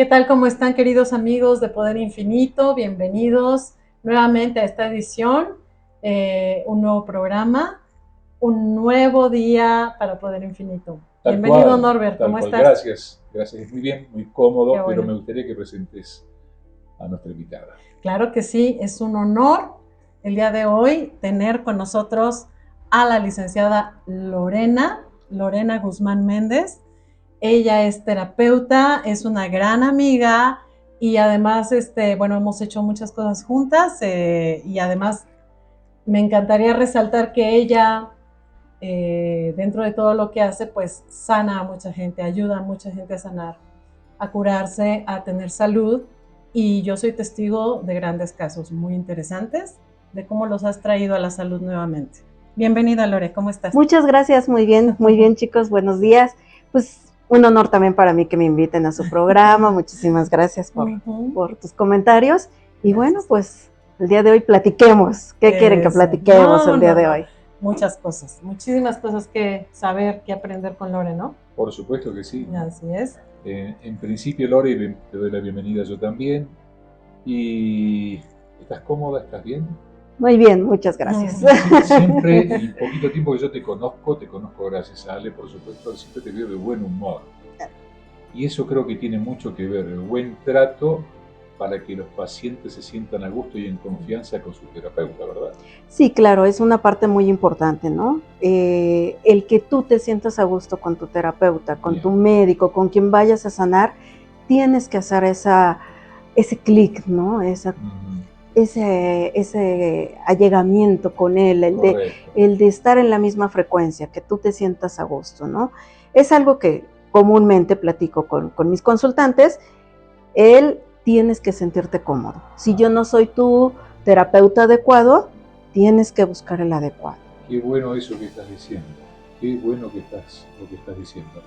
¿Qué tal? ¿Cómo están, queridos amigos de Poder Infinito? Bienvenidos nuevamente a esta edición, un nuevo programa, un nuevo día para Poder Infinito. Tal Bienvenido, cual, Norbert, tal ¿cómo cual. estás? Gracias, muy bien, muy cómodo, Qué bueno. pero me gustaría que presentes a nuestra invitada. Claro que sí, es un honor el día de hoy tener con nosotros a la licenciada Lorena Guzmán Méndez. Ella es terapeuta, es una gran amiga y además, bueno, hemos hecho muchas cosas juntas y además me encantaría resaltar que ella, dentro de todo lo que hace, pues sana a mucha gente, ayuda a mucha gente a sanar, a curarse, a tener salud, y yo soy testigo de grandes casos muy interesantes de cómo los has traído a la salud nuevamente. Bienvenida, Lore, ¿cómo estás? Muchas gracias, muy bien, chicos, buenos días. Pues un honor también para mí que me inviten a su programa. Muchísimas gracias por tus comentarios. Y bueno, pues el día de hoy platiquemos. ¿Qué quieren que platiquemos el día de hoy? Muchas cosas, muchísimas cosas que saber, que aprender con Lore, ¿no? Por supuesto que sí. Así es. En principio, Lore, te doy la bienvenida yo también. ¿Y estás cómoda? ¿Estás bien? Muy bien, muchas gracias. Siempre, el poquito tiempo que yo te conozco gracias a Ale, por supuesto, siempre te veo de buen humor. Y eso creo que tiene mucho que ver, el buen trato para que los pacientes se sientan a gusto y en confianza con su terapeuta, ¿verdad? Sí, claro, es una parte muy importante, ¿no? El que tú te sientas a gusto con tu terapeuta, con tu médico, con quien vayas a sanar, tienes que hacer ese clic, ¿no? Ese allegamiento con él, el de estar en la misma frecuencia, que tú te sientas a gusto, ¿no? Es algo que comúnmente platico con mis consultantes. Tienes que sentirte cómodo. Si yo no soy tu terapeuta adecuado, tienes que buscar el adecuado. Qué bueno eso que estás diciendo. Qué bueno lo que estás diciendo.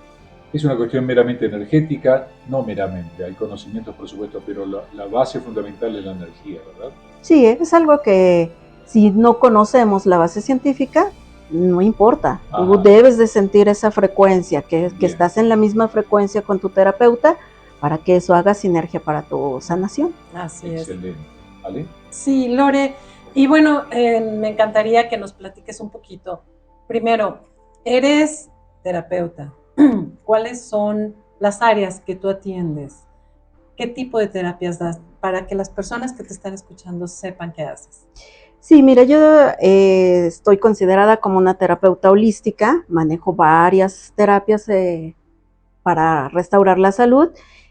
Es una cuestión meramente energética, no meramente. Hay conocimientos, por supuesto, pero la base fundamental es la energía, ¿verdad? Sí, es algo que si no conocemos la base científica, no importa. Ajá. Tú debes de sentir esa frecuencia, que estás en la misma frecuencia con tu terapeuta, para que eso haga sinergia para tu sanación. Así es. Excelente. ¿Vale? Sí, Lore. Y bueno, me encantaría que nos platiques un poquito. Primero, eres terapeuta. ¿Cuáles son las áreas que tú atiendes? ¿Qué tipo de terapias das? Para que las personas que te están escuchando sepan qué haces. Sí, mira, yo estoy considerada como una terapeuta holística. Manejo varias terapias para restaurar la salud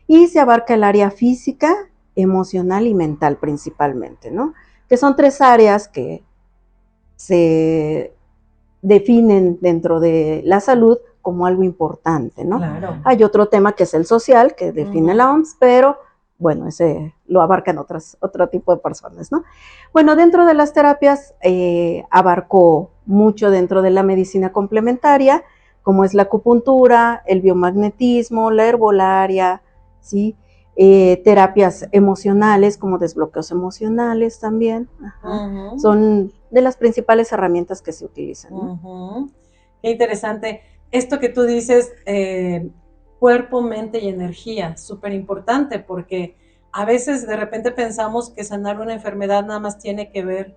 y se abarca el área física, emocional y mental principalmente, ¿no? Que son tres áreas que se definen dentro de la salud como algo importante, ¿no? Claro. Hay otro tema que es el social, que define la OMS, pero bueno, ese lo abarcan otro tipo de personas, ¿no? Bueno, dentro de las terapias abarcó mucho dentro de la medicina complementaria, como es la acupuntura, el biomagnetismo, la herbolaria, ¿sí? Terapias emocionales, como desbloqueos emocionales también. Ajá. Son de las principales herramientas que se utilizan, ¿no? Qué interesante. Esto que tú dices, cuerpo, mente y energía, súper importante, porque a veces de repente pensamos que sanar una enfermedad nada más tiene que ver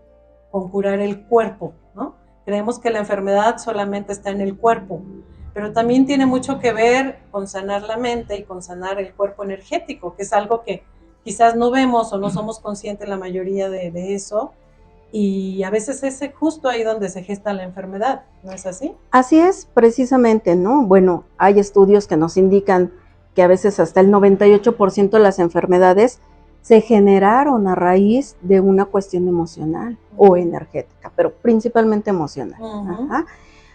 con curar el cuerpo, ¿no? Creemos que la enfermedad solamente está en el cuerpo, pero también tiene mucho que ver con sanar la mente y con sanar el cuerpo energético, que es algo que quizás no vemos o no somos conscientes la mayoría de eso, y a veces es justo ahí donde se gesta la enfermedad, ¿no es así? Así es, precisamente, ¿no? Bueno, hay estudios que nos indican que a veces hasta el 98% de las enfermedades se generaron a raíz de una cuestión emocional o energética, pero principalmente emocional. Ajá.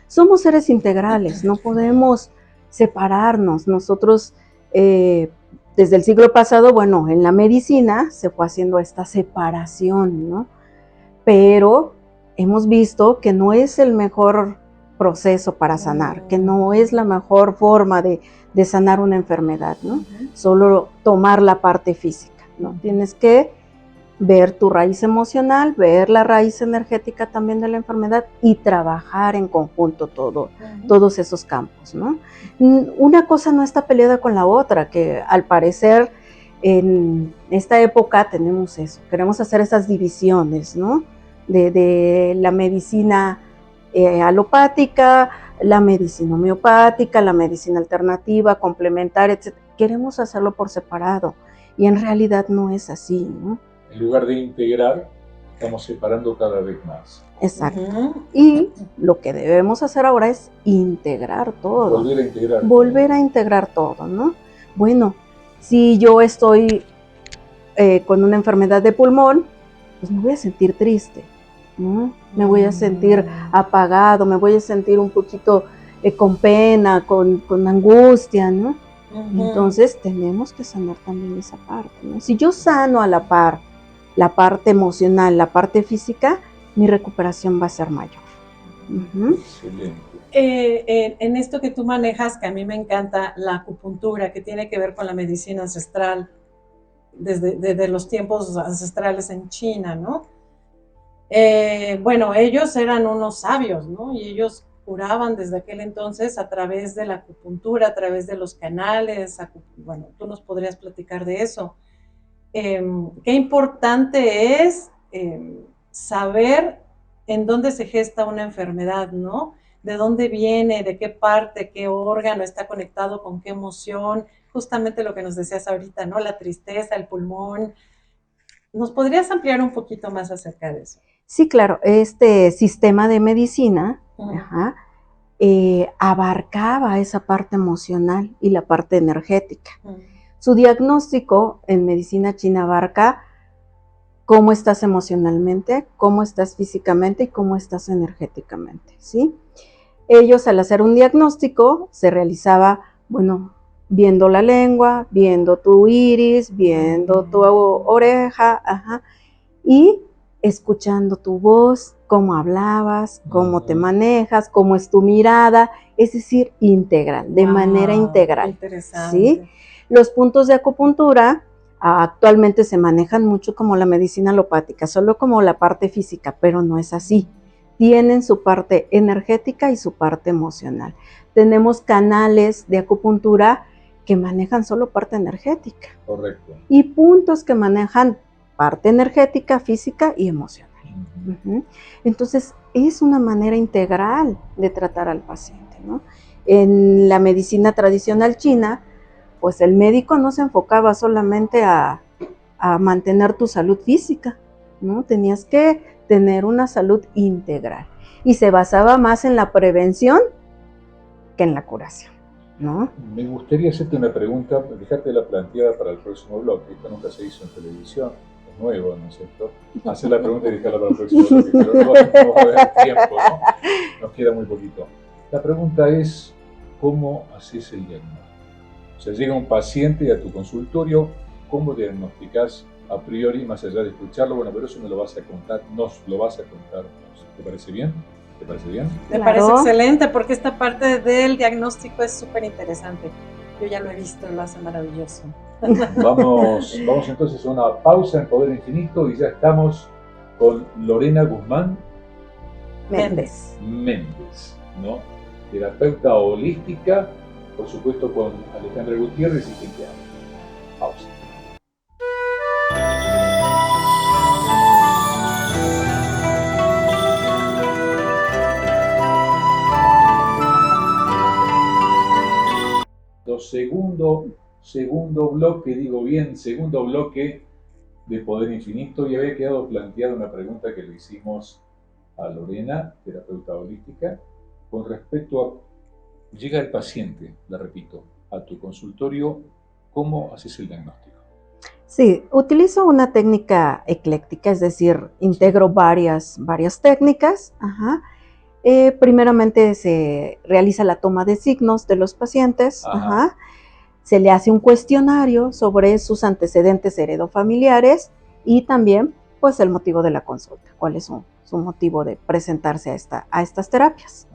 Somos seres integrales, no podemos separarnos. Nosotros, desde el siglo pasado, bueno, en la medicina se fue haciendo esta separación, ¿no? Pero hemos visto que no es el mejor proceso para sanar, que no es la mejor forma de sanar una enfermedad, ¿no? Solo tomar la parte física, ¿no? Tienes que ver tu raíz emocional, ver la raíz energética también de la enfermedad y trabajar en conjunto todos esos campos, ¿no? Una cosa no está peleada con la otra, que al parecer en esta época tenemos eso, queremos hacer esas divisiones, ¿no? De la medicina alopática, la medicina homeopática, la medicina alternativa, complementaria, etc. Queremos hacerlo por separado y en realidad no es así, ¿no? En lugar de integrar, estamos separando cada vez más. Exacto. Y lo que debemos hacer ahora es integrar todo. Volver a integrar. Volver a integrar todo, ¿no? Bueno, si yo estoy con una enfermedad de pulmón, pues me voy a sentir triste, ¿no? Me voy a sentir apagado, me voy a sentir un poquito con pena, con angustia, ¿no? Entonces tenemos que sanar también esa parte, ¿no? Si yo sano a la par la parte emocional, la parte física, mi recuperación va a ser mayor. Excelente. En esto que tú manejas, que a mí me encanta, la acupuntura, que tiene que ver con la medicina ancestral, desde los tiempos ancestrales en China, ¿no? Bueno, ellos eran unos sabios, ¿no? Y ellos curaban desde aquel entonces a través de la acupuntura, a través de los canales. Bueno, tú nos podrías platicar de eso. Qué importante es saber en dónde se gesta una enfermedad, ¿no? De dónde viene, de qué parte, qué órgano está conectado con qué emoción, justamente lo que nos decías ahorita, ¿no? La tristeza, el pulmón. ¿Nos podrías ampliar un poquito más acerca de eso? Sí, claro. Este sistema de medicina abarcaba esa parte emocional y la parte energética. Su diagnóstico en medicina china abarca cómo estás emocionalmente, cómo estás físicamente y cómo estás energéticamente, ¿sí? Ellos, al hacer un diagnóstico, se realizaba, bueno, viendo la lengua, viendo tu iris, viendo tu oreja, y escuchando tu voz, cómo hablabas, cómo te manejas, cómo es tu mirada, es decir, integral, de manera integral. Interesante. ¿Sí? Los puntos de acupuntura actualmente se manejan mucho como la medicina alopática, solo como la parte física, pero no es así. Tienen su parte energética y su parte emocional. Tenemos canales de acupuntura que manejan solo parte energética. Correcto. Y puntos que manejan parte energética, física y emocional. Entonces, es una manera integral de tratar al paciente, ¿no? En la medicina tradicional china, pues el médico no se enfocaba solamente a mantener tu salud física, ¿no? Tenías que tener una salud integral y se basaba más en la prevención que en la curación, ¿no? Me gustaría hacerte una pregunta, dejártela planteada para el próximo bloque. Esto nunca se hizo en televisión, es nuevo, ¿no es cierto? Hacer la pregunta y dejarla para el próximo bloque, pero no va a haber tiempo, ¿no? Nos queda muy poquito. La pregunta es, ¿cómo haces el diagnóstico? O sea, llega un paciente a tu consultorio, ¿cómo diagnosticás a priori, más allá de escucharlo? Bueno, pero eso me lo vas a contar, nos lo vas a contar. ¿Te parece bien? ¿Te parece bien? Me parece excelente, porque esta parte del diagnóstico es súper interesante. Yo ya lo he visto, lo hace maravilloso. Vamos entonces a una pausa en Poder Infinito y ya estamos con Lorena Guzmán Méndez, ¿no? Terapeuta holística, por supuesto con Alejandra Gutiérrez y quien te habla. Pausa. Segundo bloque, digo bien, segundo bloque de Poder Infinito, y había quedado planteada una pregunta que le hicimos a Lorena, terapeuta holística, con respecto a, llega el paciente, la repito, a tu consultorio, ¿cómo haces el diagnóstico? Sí, utilizo una técnica ecléctica, es decir, integro varias técnicas. Primeramente se realiza la toma de signos de los pacientes. Se le hace un cuestionario sobre sus antecedentes heredofamiliares y también pues el motivo de la consulta, cuál es su motivo de presentarse a estas terapias.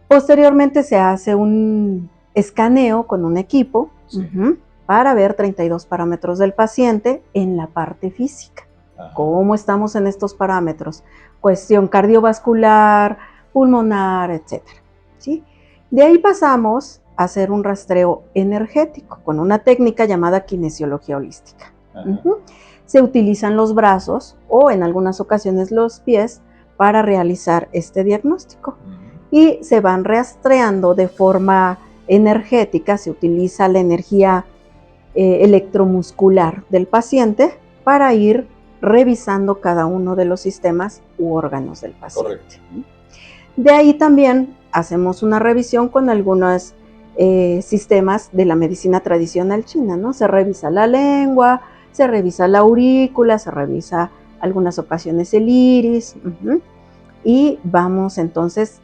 Posteriormente se hace un escaneo con un equipo para ver 32 parámetros del paciente en la parte física. ¿Cómo estamos en estos parámetros? Cuestión cardiovascular, pulmonar, etc. ¿Sí? De ahí pasamos hacer un rastreo energético con una técnica llamada kinesiología holística. Se utilizan los brazos o en algunas ocasiones los pies para realizar este diagnóstico. Y se van rastreando de forma energética, se utiliza la energía electromuscular del paciente para ir revisando cada uno de los sistemas u órganos del paciente. Correcto. De ahí también hacemos una revisión con algunos sistemas de la medicina tradicional china, ¿no? Se revisa la lengua, se revisa la aurícula, se revisa algunas ocasiones el iris, y vamos entonces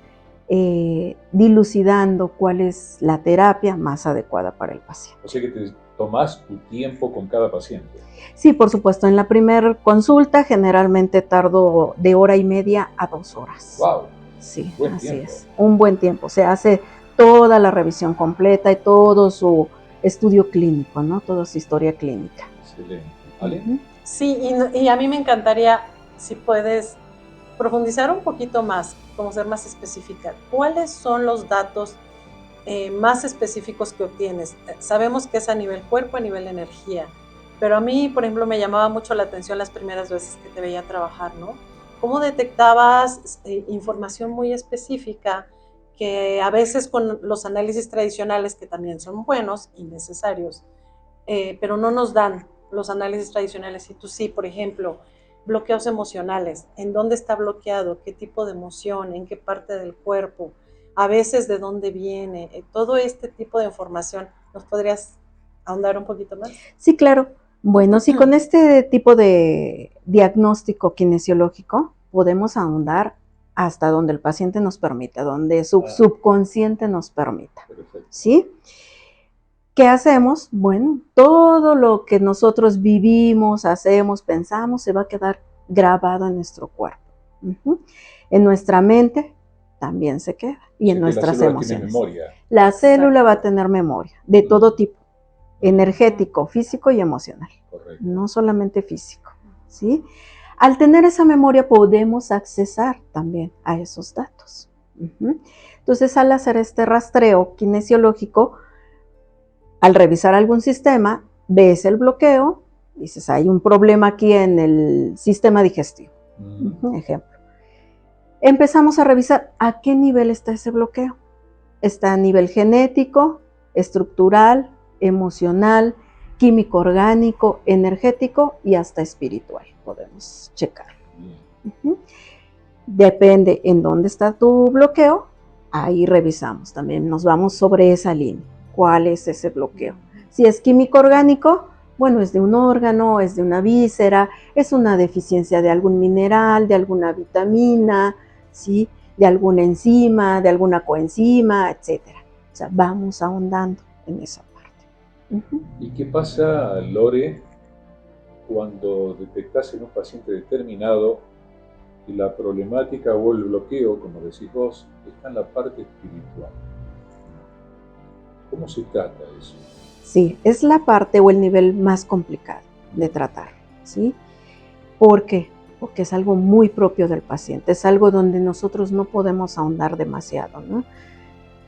dilucidando cuál es la terapia más adecuada para el paciente. O sea que te tomás tu tiempo con cada paciente. Sí, por supuesto. En la primera consulta generalmente tardo de 1:30 a 2 horas. ¡Wow! Sí, Buen así tiempo. es. Un buen tiempo. Se hace toda la revisión completa y todo su estudio clínico, ¿no? Toda su historia clínica. Excelente. ¿Vale? Sí, y a mí me encantaría, si puedes profundizar un poquito más, como ser más específica. ¿Cuáles son los datos más específicos que obtienes? Sabemos que es a nivel cuerpo, a nivel energía, pero a mí, por ejemplo, me llamaba mucho la atención las primeras veces que te veía trabajar, ¿no? ¿Cómo detectabas información muy específica que a veces con los análisis tradicionales, que también son buenos y necesarios, pero no nos dan los análisis tradicionales? Y tú sí, por ejemplo, bloqueos emocionales, ¿en dónde está bloqueado? ¿Qué tipo de emoción? ¿En qué parte del cuerpo? A veces, ¿de dónde viene? Todo este tipo de información, ¿nos podrías ahondar un poquito más? Sí, claro. Bueno, sí, con este tipo de diagnóstico kinesiológico podemos ahondar hasta donde el paciente nos permita, donde su subconsciente nos permita. Perfecto. ¿Sí? ¿Qué hacemos? Bueno, todo lo que nosotros vivimos, hacemos, pensamos, se va a quedar grabado en nuestro cuerpo. En nuestra mente también se queda y en nuestras emociones. Memoria. La célula va a tener memoria de todo tipo, energético, físico y emocional. Correcto. No solamente físico, ¿sí? Al tener esa memoria podemos accesar también a esos datos. Entonces, al hacer este rastreo kinesiológico, al revisar algún sistema, ves el bloqueo, dices, hay un problema aquí en el sistema digestivo. Ejemplo. Empezamos a revisar a qué nivel está ese bloqueo. Está a nivel genético, estructural, emocional, químico orgánico, energético y hasta espiritual. Podemos checarlo. Depende en dónde está tu bloqueo, ahí revisamos. También nos vamos sobre esa línea. ¿Cuál es ese bloqueo? Si es químico orgánico, bueno, es de un órgano, es de una víscera, es una deficiencia de algún mineral, de alguna vitamina, ¿sí? De alguna enzima, de alguna coenzima, etc. O sea, vamos ahondando en esa parte. ¿Y qué pasa, Lore, cuando detectas en un paciente determinado que la problemática o el bloqueo, como decís vos, está en la parte espiritual? ¿Cómo se trata eso? Sí, es la parte o el nivel más complicado de tratar, ¿sí? ¿Por qué? Porque es algo muy propio del paciente, es algo donde nosotros no podemos ahondar demasiado, ¿no?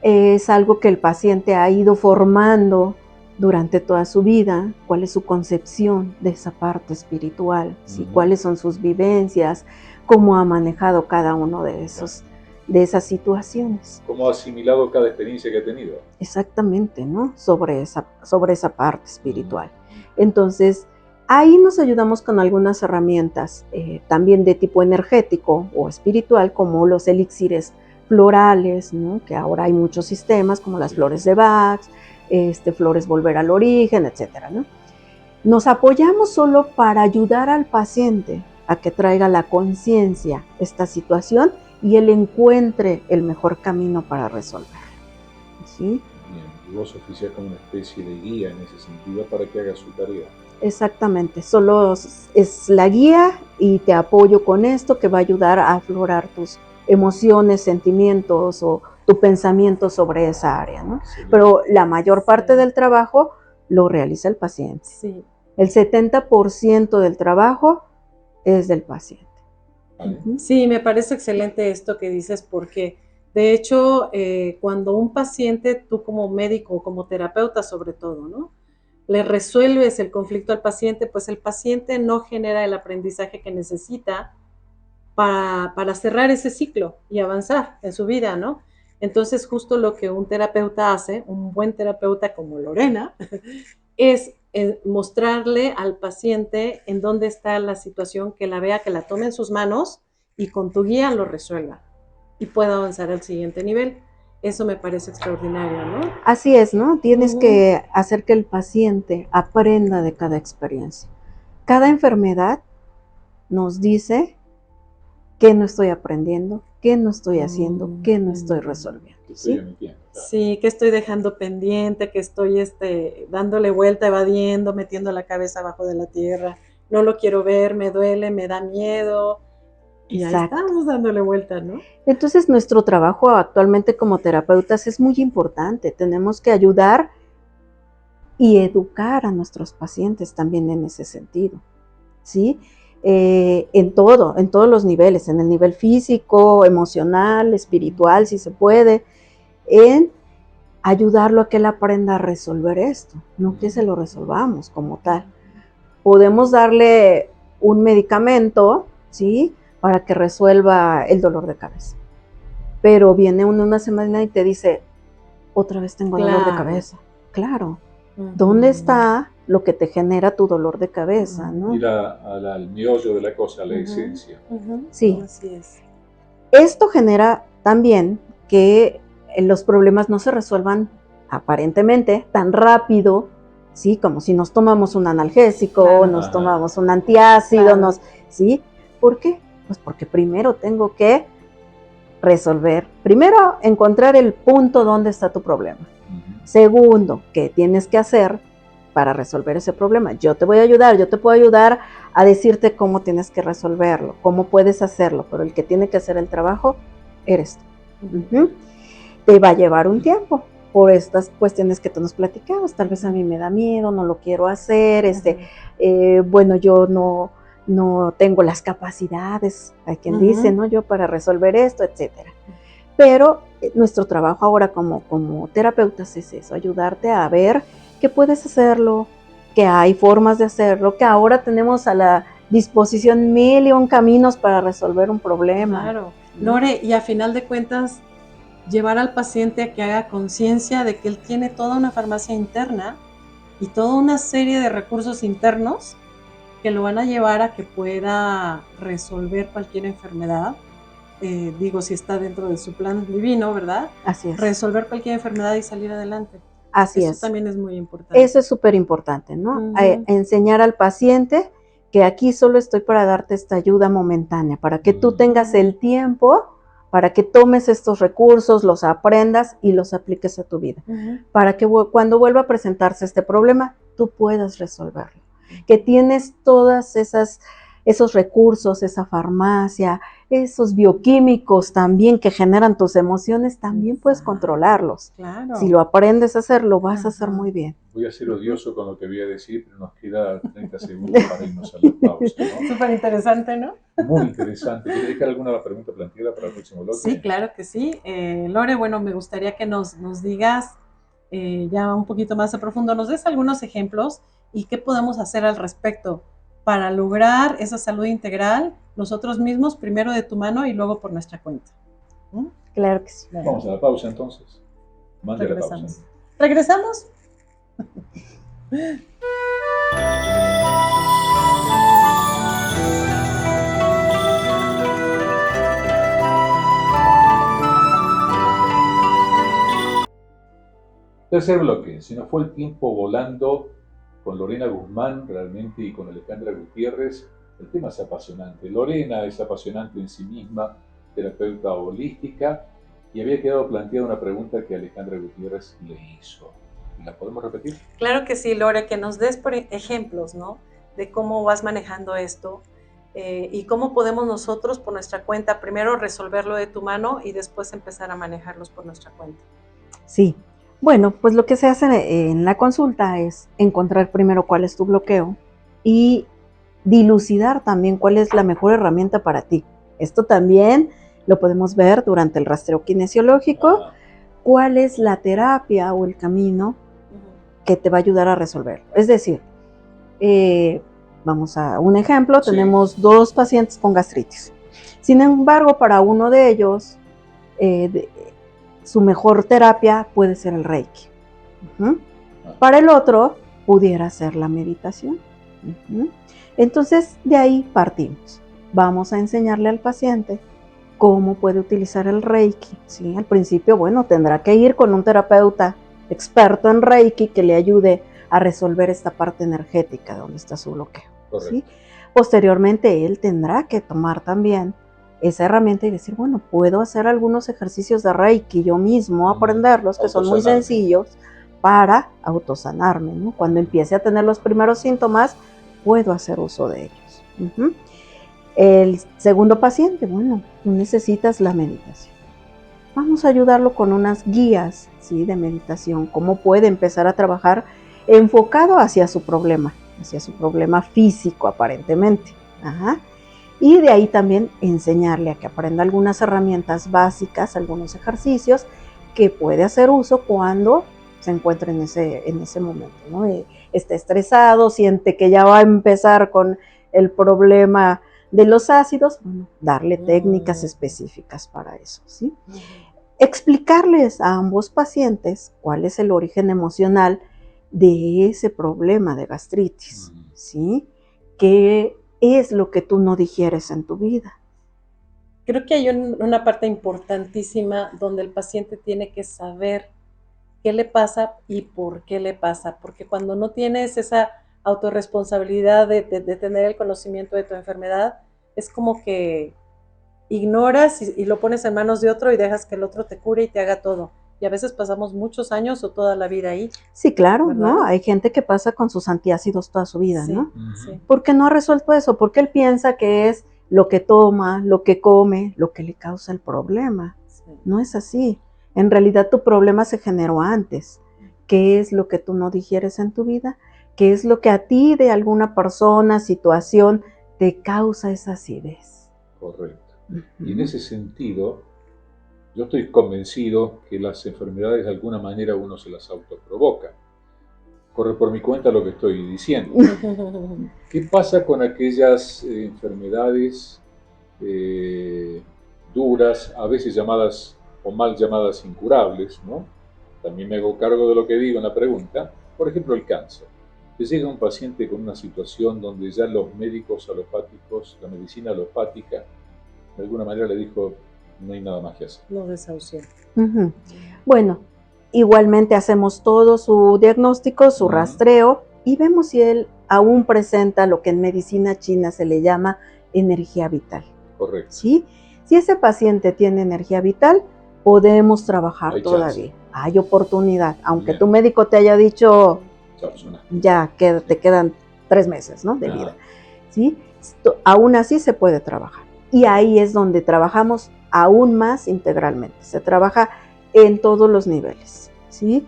Es algo que el paciente ha ido formando durante toda su vida, cuál es su concepción de esa parte espiritual, ¿sí? Cuáles son sus vivencias, cómo ha manejado cada uno de esas situaciones. ¿Cómo ha asimilado cada experiencia que ha tenido? Exactamente, ¿no? Sobre esa parte espiritual. Entonces, ahí nos ayudamos con algunas herramientas también de tipo energético o espiritual, como los elixires florales, ¿no? Que ahora hay muchos sistemas, como las flores de Bach, flores volver al origen, etcétera, ¿no? Nos apoyamos solo para ayudar al paciente a que traiga la conciencia esta situación y él encuentre el mejor camino para resolverlo. ¿Sí? Bien, y vos oficiás como una especie de guía en ese sentido para que haga su tarea. Exactamente, solo es la guía y te apoyo con esto que va a ayudar a aflorar tus emociones, sentimientos o tu pensamiento sobre esa área, ¿no? Excelente. Pero la mayor parte del trabajo lo realiza el paciente. Sí. El 70% del trabajo es del paciente. Sí, me parece excelente esto que dices, porque De hecho, cuando un paciente, tú como médico o como terapeuta sobre todo, ¿no?, le resuelves el conflicto al paciente, pues el paciente no genera el aprendizaje que necesita para cerrar ese ciclo y avanzar en su vida, ¿no? Entonces, justo lo que un terapeuta hace, un buen terapeuta como Lorena, es mostrarle al paciente en dónde está la situación, que la vea, que la tome en sus manos y con tu guía lo resuelva y pueda avanzar al siguiente nivel. Eso me parece extraordinario, ¿no? Así es, ¿no? Tienes que hacer que el paciente aprenda de cada experiencia. Cada enfermedad nos dice qué no estoy aprendiendo, qué no estoy haciendo, qué no estoy resolviendo. Estoy emitiendo, claro. Sí, que estoy dejando pendiente, que estoy dándole vuelta, evadiendo, metiendo la cabeza abajo de la tierra. No lo quiero ver, me duele, me da miedo. Y ahí estamos dándole vuelta, ¿no? Entonces, nuestro trabajo actualmente como terapeutas es muy importante. Tenemos que ayudar y educar a nuestros pacientes también en ese sentido, ¿sí? En todos los niveles, en el nivel físico, emocional, espiritual, si se puede, en ayudarlo a que él aprenda a resolver esto, no que se lo resolvamos como tal. Podemos darle un medicamento, ¿sí?, para que resuelva el dolor de cabeza. Pero viene una semana y te dice, otra vez tengo dolor de cabeza. Claro. ¿Dónde está lo que te genera tu dolor de cabeza, no? Ir al meollo de la cosa, a la esencia. Sí. Así es. Esto genera también que los problemas no se resuelvan aparentemente tan rápido, ¿sí? Como si nos tomamos un analgésico, nos tomamos un antiácido, ¿sí? ¿Por qué? Pues porque primero tengo que resolver, primero encontrar el punto donde está tu problema. Segundo, ¿qué tienes que hacer para resolver ese problema? Yo te voy a ayudar, yo te puedo ayudar a decirte cómo tienes que resolverlo, cómo puedes hacerlo, pero el que tiene que hacer el trabajo eres tú. Te va a llevar un tiempo por estas cuestiones que tú nos platicabas. Tal vez a mí me da miedo, no lo quiero hacer, bueno, yo no tengo las capacidades, hay quien dice, ¿no?, yo para resolver esto, etcétera. Pero nuestro trabajo ahora como terapeutas es eso, ayudarte a ver que puedes hacerlo, que hay formas de hacerlo, que ahora tenemos a la disposición 1001 caminos para resolver un problema. Claro. Lore, y a final de cuentas, llevar al paciente a que haga conciencia de que él tiene toda una farmacia interna y toda una serie de recursos internos que lo van a llevar a que pueda resolver cualquier enfermedad. Digo, si está dentro de su plan divino, ¿verdad? Así es. Resolver cualquier enfermedad y salir adelante. Así es. Eso también es muy importante. Eso es súper importante, ¿no? Enseñar al paciente que aquí solo estoy para darte esta ayuda momentánea, para que tú tengas el tiempo, para que tomes estos recursos, los aprendas y los apliques a tu vida, para que cuando vuelva a presentarse este problema, tú puedas resolverlo. Que tienes todas esos recursos, esa farmacia, esos bioquímicos también que generan tus emociones, también puedes controlarlos. Claro. Si lo aprendes a hacer, lo vas a hacer muy bien. Voy a ser odioso con lo que voy a decir, pero nos queda 30 segundos para irnos a la pausa, ¿no? Súper interesante, ¿no? Muy interesante. ¿Quieres dejar alguna pregunta planteada para el próximo bloque? Sí, claro que sí. Lore, bueno, me gustaría que nos digas ya un poquito más a profundo, nos des algunos ejemplos y qué podemos hacer al respecto para lograr esa salud integral nosotros mismos, primero de tu mano y luego por nuestra cuenta. Claro que sí. Vamos a la pausa entonces. Mande la pausa. ¿Regresamos? Tercer bloque. Se nos fue el tiempo volando con Lorena Guzmán realmente y con Alejandra Gutiérrez. El tema es apasionante. Lorena es apasionante en sí misma, terapeuta holística, y había quedado planteada una pregunta que Alejandra Gutiérrez le hizo. ¿La podemos repetir? Claro que sí, Lore, que nos des por ejemplos, ¿no?, de cómo vas manejando esto y cómo podemos nosotros por nuestra cuenta primero resolverlo de tu mano y después empezar a manejarlos por nuestra cuenta. Sí. Bueno, pues lo que se hace en la consulta es encontrar primero cuál es tu bloqueo y dilucidar también cuál es la mejor herramienta para ti. Esto también Lo podemos ver durante el rastreo kinesiológico, cuál es la terapia o el camino que te va a ayudar a resolverlo. Es decir, vamos a un ejemplo, Sí. tenemos 2 pacientes con gastritis. Sin embargo, para uno de ellos, su mejor terapia puede ser el Reiki. Para el otro, pudiera ser la meditación. Entonces, de ahí partimos. Vamos a enseñarle al paciente cómo puede utilizar el Reiki. ¿Sí? Al principio, bueno, tendrá que ir con un terapeuta experto en Reiki que le ayude a resolver esta parte energética donde está su bloqueo. ¿Sí? Posteriormente, él tendrá que tomar también esa herramienta y decir, bueno, puedo hacer algunos ejercicios de Reiki yo mismo, aprenderlos, que son muy sencillos, para autosanarme, ¿no? Cuando empiece a tener los primeros síntomas, puedo hacer uso de ellos. El segundo paciente, bueno, tú necesitas la meditación. Vamos a ayudarlo con unas guías, ¿sí?, de meditación, cómo puede empezar a trabajar enfocado hacia su problema físico aparentemente. Y de ahí también enseñarle a que aprenda algunas herramientas básicas, algunos ejercicios que puede hacer uso cuando se encuentra en ese momento, ¿no? Está estresado, siente que ya va a empezar con el problema de los ácidos, bueno, darle técnicas específicas para eso, ¿sí? Explicarles a ambos pacientes cuál es el origen emocional de ese problema de gastritis, ¿sí? ¿Qué es lo que tú no digieres en tu vida? Creo que hay una parte importantísima donde el paciente tiene que saber qué le pasa y por qué le pasa, porque cuando no tienes esa autorresponsabilidad de tener el conocimiento de tu enfermedad, es como que ignoras y lo pones en manos de otro y dejas que el otro te cure y te haga todo. Y a veces pasamos muchos años o toda la vida ahí. Sí, claro, ¿verdad? ¿no? Hay gente que pasa con sus antiácidos toda su vida, Sí, ¿no? sí. Porque no ha resuelto eso, porque él piensa que es lo que toma, lo que come, lo que le causa el problema. Sí. No es así. En realidad tu problema se generó antes. ¿Qué es lo que tú no digieres en tu vida? ¿Qué es lo que a ti de alguna persona, situación, te causa esa acidez? Correcto. Y en ese sentido, yo estoy convencido que las enfermedades de alguna manera uno se las autoprovoca. Corre por mi cuenta lo que estoy diciendo. ¿Qué pasa con aquellas enfermedades duras, a veces llamadas o mal llamadas incurables, ¿no? También me hago cargo de lo que digo en la pregunta. Por ejemplo, el cáncer. Te llega un paciente con una situación donde ya los médicos alopáticos, la medicina alopática, de alguna manera le dijo, no hay nada más que hacer. No desahució. Bueno, igualmente hacemos todo su diagnóstico, su rastreo, y vemos si él aún presenta lo que en medicina china se le llama energía vital. Correcto. ¿Sí? Si ese paciente tiene energía vital, podemos trabajar todavía. Hay oportunidad, aunque tu médico te haya dicho, ya que te quedan 3 meses, ¿no?, de vida. ¿Sí? Aún así se puede trabajar. Y ahí es donde trabajamos aún más integralmente. Se trabaja en todos los niveles, ¿sí?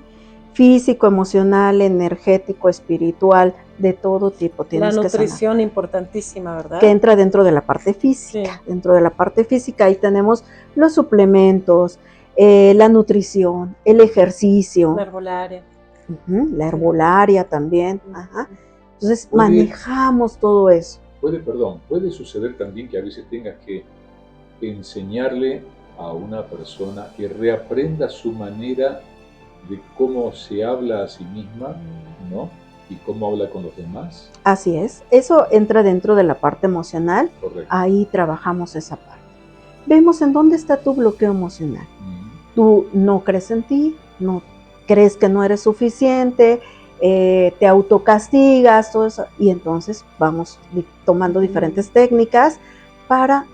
Físico, emocional, energético, espiritual, de todo tipo. La nutrición importantísima, ¿verdad? Que entra dentro de la parte física. Sí. Dentro de la parte física ahí tenemos los suplementos, la nutrición, el ejercicio. La herbolaria. La herbolaria también. Entonces manejamos todo eso. Puede suceder también que a veces tengas que enseñarle a una persona que reaprenda su manera de cómo se habla a sí misma, ¿no? Y cómo habla con los demás. Así es. Eso entra dentro de la parte emocional. Correcto. Ahí trabajamos esa parte. Vemos en dónde está tu bloqueo emocional. Tú no crees en ti, no crees que no eres suficiente, te autocastigas, todo eso. Y entonces vamos tomando diferentes técnicas para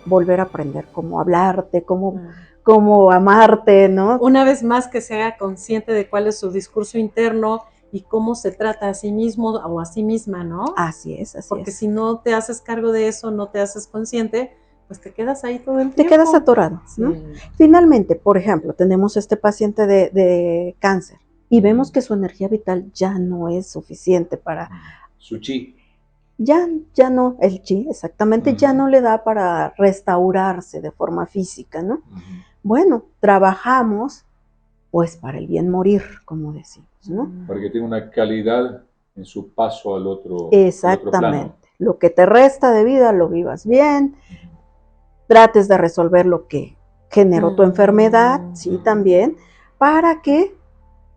volver a aprender cómo hablarte, cómo amarte, ¿no? Una vez más que se haga consciente de cuál es su discurso interno y cómo se trata a sí mismo o a sí misma, ¿no? Así es, así es. Porque si no te haces cargo de eso, no te haces consciente, pues te quedas ahí todo el tiempo. Te quedas atorado, ¿no? Sí. Finalmente, por ejemplo, tenemos este paciente de cáncer y vemos que su energía vital ya no es suficiente para... Su chi. ya no, el chi, exactamente, ya no le da para restaurarse de forma física, ¿no? Bueno, trabajamos pues para el bien morir, como decimos, ¿no? Para que tenga una calidad en su paso al otro Exactamente. plano. Lo que te resta de vida lo vivas bien, trates de resolver lo que generó tu enfermedad, sí, también, para que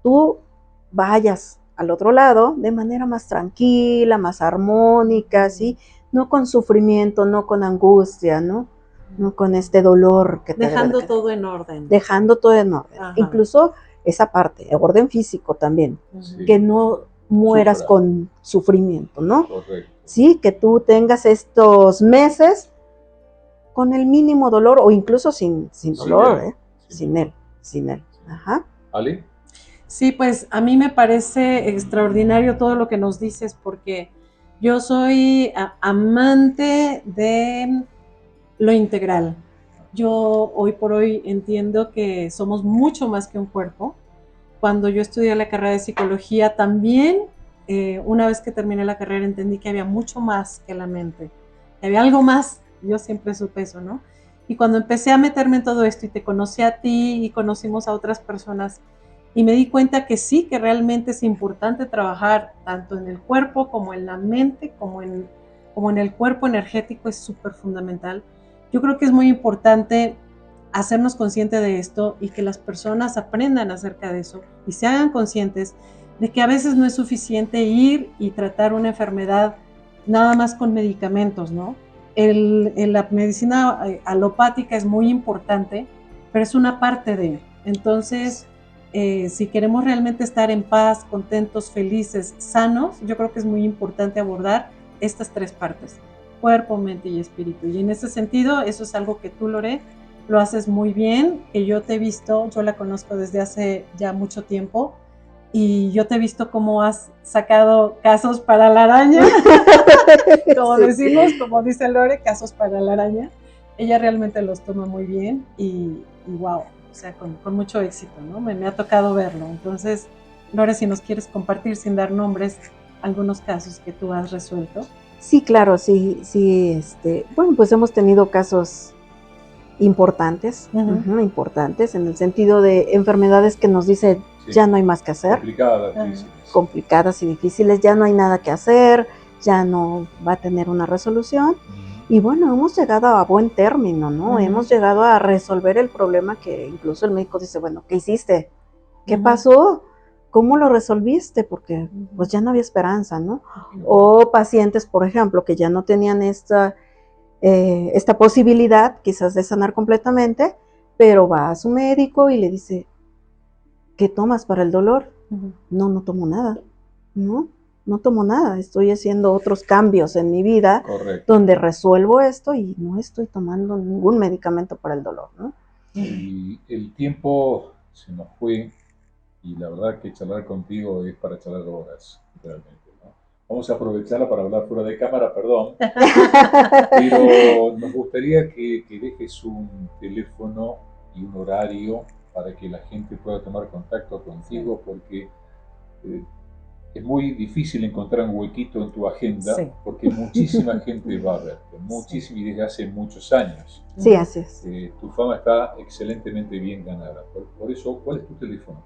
tú vayas al otro lado de manera más tranquila, más armónica, ¿sí? No con sufrimiento, no con angustia, ¿no? No con este dolor que te dejando todo en orden. Dejando todo en orden. Ajá. Incluso esa parte, el orden físico también, Sí. que no mueras Sufra. con sufrimiento, ¿no? Correcto. Sí, que tú tengas estos meses con el mínimo dolor o incluso sin dolor, él. Sin él. Ajá. ¿Ale? Sí, pues a mí me parece extraordinario todo lo que nos dices, porque yo soy amante de lo integral. Yo hoy por hoy entiendo que somos mucho más que un cuerpo. Cuando yo estudié la carrera de psicología también, una vez que terminé la carrera entendí que había mucho más que la mente, que había algo más. Yo siempre supe eso, ¿no? Y cuando empecé a meterme en todo esto y te conocí a ti y conocimos a otras personas, y me di cuenta que sí, que realmente es importante trabajar tanto en el cuerpo como en la mente, como en el cuerpo energético, es súper fundamental. Yo creo que es muy importante hacernos conscientes de esto y que las personas aprendan acerca de eso y se hagan conscientes de que a veces no es suficiente ir y tratar una enfermedad nada más con medicamentos, ¿no? La medicina alopática es muy importante, pero es una parte de él. Entonces, si queremos realmente estar en paz, contentos, felices, sanos, yo creo que es muy importante abordar estas tres partes, cuerpo, mente y espíritu. Y en ese sentido, eso es algo que tú, Lore, lo haces muy bien, que yo te he visto, yo la conozco desde hace ya mucho tiempo, y yo te he visto cómo has sacado casos para la araña, como sí decimos, como dice Lore, casos para la araña. Ella realmente los toma muy bien y wow, o sea, con mucho éxito, ¿no? Me ha tocado verlo. Entonces, Lore, si nos quieres compartir sin dar nombres algunos casos que tú has resuelto. Sí, claro, sí, bueno, pues hemos tenido casos importantes, importantes en el sentido de enfermedades que nos dicen ya no hay más que hacer. Complicadas y difíciles, ya no hay nada que hacer, ya no va a tener una resolución. Y bueno, hemos llegado a buen término, ¿no? Hemos llegado a resolver el problema que incluso el médico dice, bueno, ¿qué hiciste? ¿Qué pasó? ¿Cómo lo resolviste? Porque pues ya no había esperanza, ¿no? O pacientes, por ejemplo, que ya no tenían esta posibilidad quizás de sanar completamente, pero va a su médico y le dice, ¿qué tomas para el dolor? No tomo nada, no tomo nada, estoy haciendo otros cambios en mi vida. Correcto. Donde resuelvo esto y no estoy tomando ningún medicamento para el dolor, ¿no? Y el tiempo se nos fue y la verdad que charlar contigo es para charlar horas, realmente, ¿no? Vamos a aprovecharla para hablar fuera de cámara, perdón, pero nos gustaría que dejes un teléfono y un horario para que la gente pueda tomar contacto contigo, porque es muy difícil encontrar un huequito en tu agenda, porque muchísima gente va a verte, muchísima, y desde hace muchos años. Sí, así es. Tu fama está excelentemente bien ganada. Por eso, ¿cuál es tu teléfono?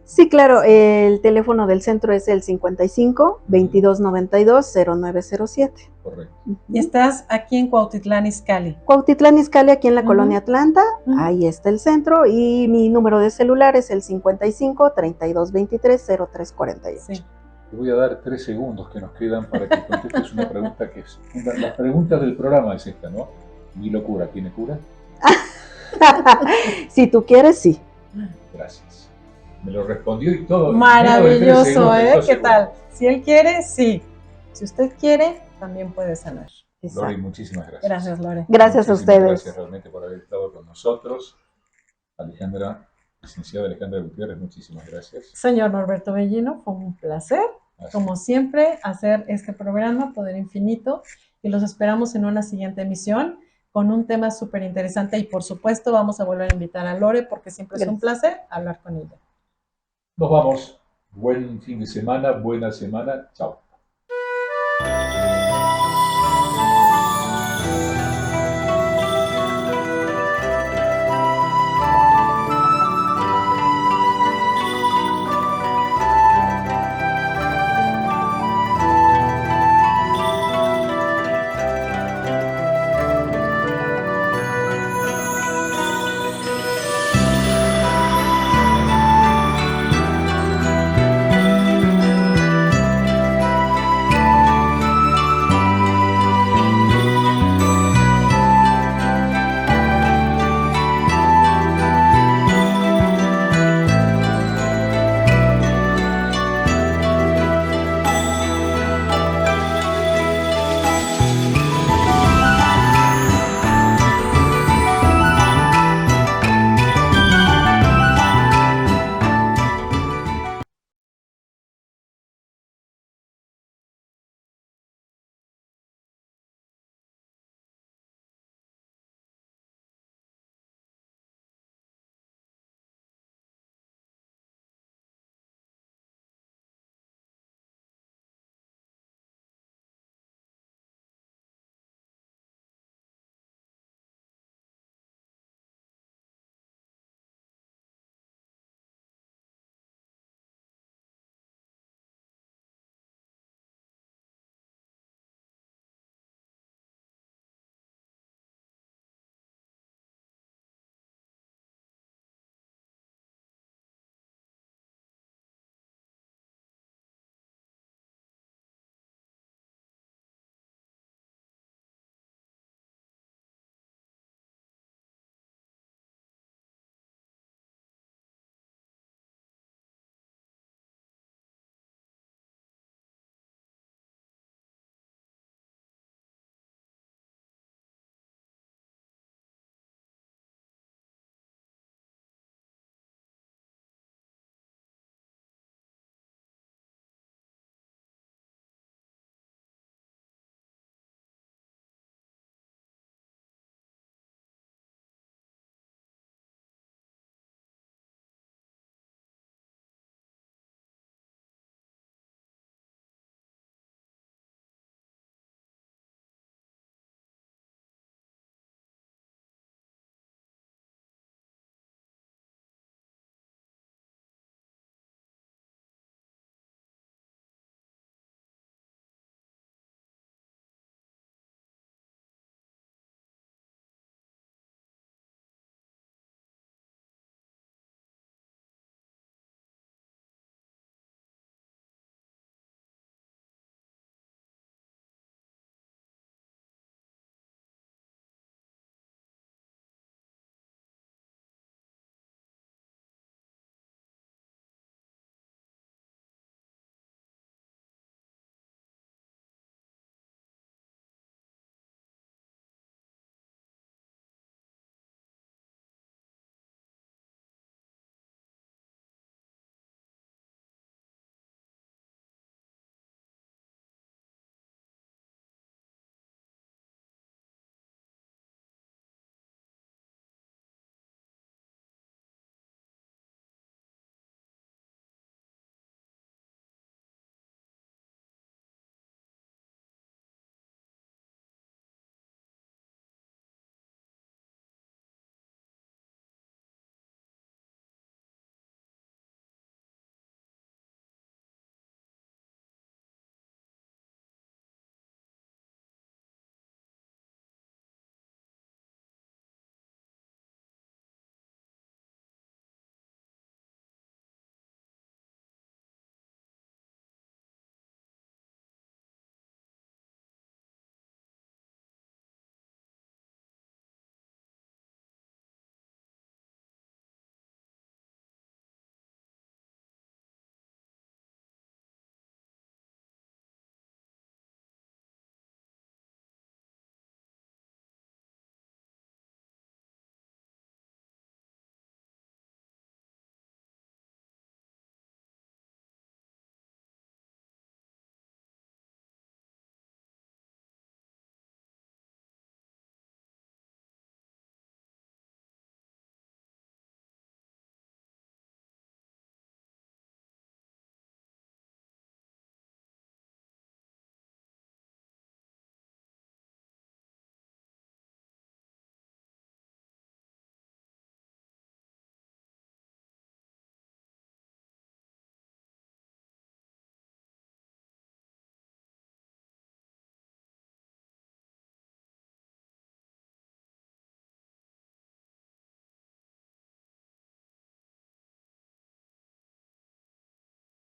Sí, claro, el teléfono del centro es el 55 22 92 0907. Correcto. Y estás aquí en Cuautitlán Izcalli. Cuautitlán Izcalli, aquí en la colonia Atlanta, ahí está el centro, y mi número de celular es el 55 32 23 03 48. Sí. Te voy a dar 3 segundos que nos quedan para que contestes una pregunta que es... Las preguntas del programa es esta, ¿no? ¿Mi locura tiene cura? Si tú quieres, sí. Gracias. Me lo respondió y todo. Maravilloso, ¿eh? ¿Qué tal? Si él quiere, sí. Si usted quiere, también puede sanar. Lore, muchísimas gracias. Gracias, Lore. Gracias a ustedes. Gracias realmente por haber estado con nosotros. Alejandra, licenciada Alejandra Gutiérrez, muchísimas gracias. Señor Norberto Bellino, fue un placer, como siempre, hacer este programa, Poder Infinito, y los esperamos en una siguiente emisión con un tema súper interesante, y por supuesto vamos a volver a invitar a Lore porque siempre es un placer hablar con ella. Nos vamos. Buen fin de semana, buena semana. Chao.